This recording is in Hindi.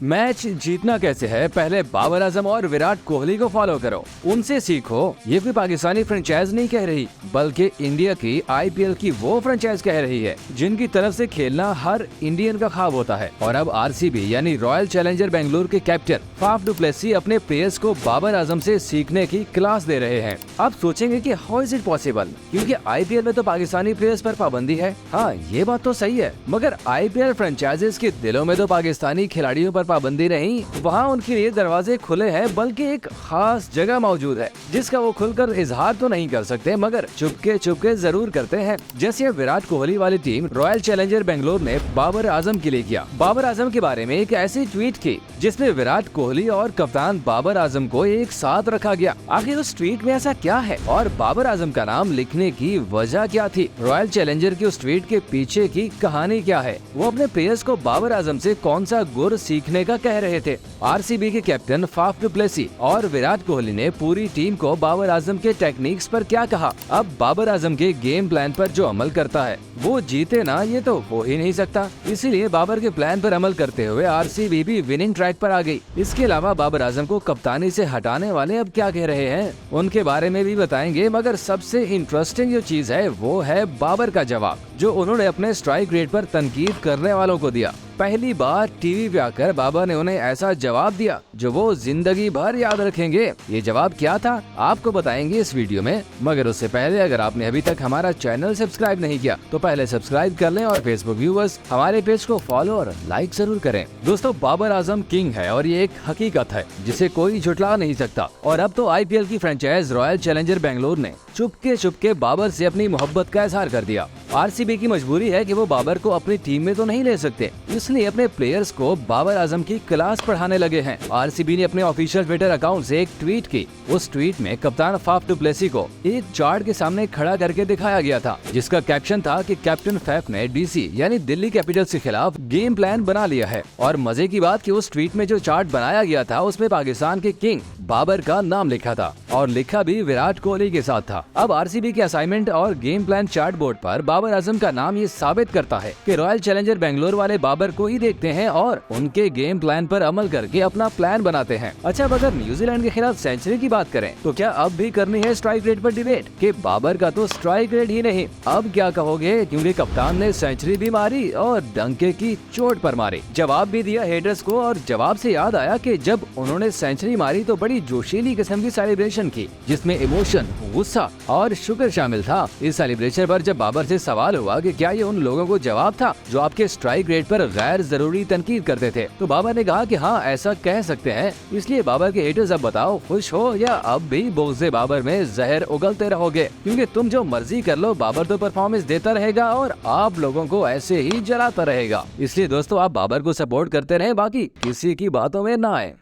मैच जीतना कैसे है, पहले बाबर आजम और विराट कोहली को फॉलो करो, उनसे सीखो। ये कोई पाकिस्तानी फ्रेंचाइज नहीं कह रही, बल्कि इंडिया की IPL की वो फ्रेंचाइज कह रही है जिनकी तरफ से खेलना हर इंडियन का ख्वाब होता है। और अब RCB यानी रॉयल चैलेंजर बेंगलुरु के कैप्टन फाफ डु प्लेसी अपने प्लेयर्स को बाबर आजम से सीखने की क्लास दे रहे हैं। आप सोचेंगे कि हाउ इज इट पॉसिबल, क्योंकि IPL में तो पाकिस्तानी प्लेयर्स पर पाबंदी है। हाँ, ये बात तो सही है, मगर IPL फ्रेंचाइजेस के दिलों में तो पाकिस्तानी खिलाड़ियों पर पाबंदी नहीं, वहाँ उनके लिए दरवाजे खुले हैं, बल्कि एक खास जगह मौजूद है जिसका वो खुलकर इजहार तो नहीं कर सकते, मगर चुपके चुपके जरूर करते हैं। जैसे विराट कोहली वाली टीम रॉयल चैलेंजर बेंगलुरु ने बाबर आजम के लिए किया। बाबर आजम के बारे में एक ऐसी ट्वीट की जिसमें विराट कोहली और कप्तान बाबर आजम को एक साथ रखा गया। आखिर उस ट्वीट में ऐसा क्या है और बाबर आजम का नाम लिखने की वजह क्या थी? रॉयल चैलेंजर की उस ट्वीट के पीछे की कहानी क्या है? वो अपने प्लेयर्स को बाबर आजम से कौन सा गुर सीखने का कह रहे थे? RCB के कैप्टन फाफ डु प्लेसी और विराट कोहली ने पूरी टीम को बाबर आजम के टेक्निक्स पर क्या कहा? अब बाबर आजम के गेम प्लान पर जो अमल करता है वो जीते ना, ये तो हो ही नहीं सकता। इसीलिए बाबर के प्लान पर अमल करते हुए RCB भी विनिंग ट्रैक पर आ गई। इसके अलावा बाबर आजम को कप्तानी से हटाने वाले अब क्या कह रहे हैं, उनके बारे में भी बताएंगे। मगर सबसे इंटरेस्टिंग जो चीज है वो है बाबर का जवाब, जो उन्होंने अपने स्ट्राइक रेट पर तनकीद करने वालों को दिया। पहली बार टीवी पे आकर बाबर ने उन्हें ऐसा जवाब दिया जो वो जिंदगी भर याद रखेंगे। ये जवाब क्या था आपको बताएंगे इस वीडियो में, मगर उससे पहले अगर आपने अभी तक हमारा चैनल सब्सक्राइब नहीं किया तो पहले सब्सक्राइब कर लें और फेसबुक व्यूअर्स हमारे पेज को फॉलो और लाइक जरूर करें। दोस्तों, बाबर आजम किंग है और ये एक हकीकत है जिसे कोई झुटला नहीं सकता। और अब तो IPL की फ्रेंचाइज रॉयल चैलेंजर बेंगलुरु ने चुपके चुपके बाबर से अपनी मोहब्बत का इजहार कर दिया। RCB की मजबूरी है कि वो बाबर को अपनी टीम में तो नहीं ले सकते, इसलिए अपने प्लेयर्स को बाबर आजम की क्लास पढ़ाने लगे हैं। RCB ने अपने ऑफिशियल ट्विटर अकाउंट से एक ट्वीट की। उस ट्वीट में कप्तान फाफ डु प्लेसी को एक चार्ट के सामने खड़ा करके दिखाया गया था, जिसका कैप्शन था कि कैप्टन फैफ ने DC यानी दिल्ली कैपिटल्स के खिलाफ गेम प्लान बना लिया है। और मजे की बात कि उस ट्वीट में जो चार्ट बनाया गया था उसमें पाकिस्तान के किंग बाबर का नाम लिखा था और लिखा भी विराट कोहली के साथ था। अब RCB के असाइनमेंट और गेम प्लान चार्ट बोर्ड पर बाबर आजम का नाम ये साबित करता है कि रॉयल चैलेंजर बेंगलुरु वाले बाबर को ही देखते हैं और उनके गेम प्लान पर अमल करके अपना प्लान बनाते हैं। अच्छा, अब अगर न्यूजीलैंड के खिलाफ सेंचुरी की बात करें तो क्या अब भी करनी है स्ट्राइक रेट पर डिबेट कि बाबर का तो स्ट्राइक रेट ही नहीं, अब क्या कहोगे, क्योंकि कप्तान ने सेंचुरी भी मारी और डंके की चोट पर मारी। जवाब भी दिया हेटर्स को और जवाब से याद आया कि जब उन्होंने सेंचुरी मारी तो बड़ी जोशीली किस्म की सेलिब्रेशन की, जिसमें इमोशन, गुस्सा और शुक्र शामिल था। इस सेलिब्रेशन पर जब बाबर से सवाल हुआ कि क्या ये उन लोगों को जवाब था जो आपके स्ट्राइक रेट पर गैर जरूरी तनकीद करते थे, तो बाबर ने कहा कि हाँ, ऐसा कह सकते हैं। इसलिए बाबर के हेटर्स अब बताओ, खुश हो या अब भी बोझे बाबर में जहर उगलते रहोगे? क्योंकि तुम जो मर्जी कर लो, बाबर तो परफॉर्मेंस देता रहेगा और आप लोगों को ऐसे ही जलाता रहेगा। इसलिए दोस्तों, आप बाबर को सपोर्ट करते रहें, बाकी किसी की बातों में ना आए।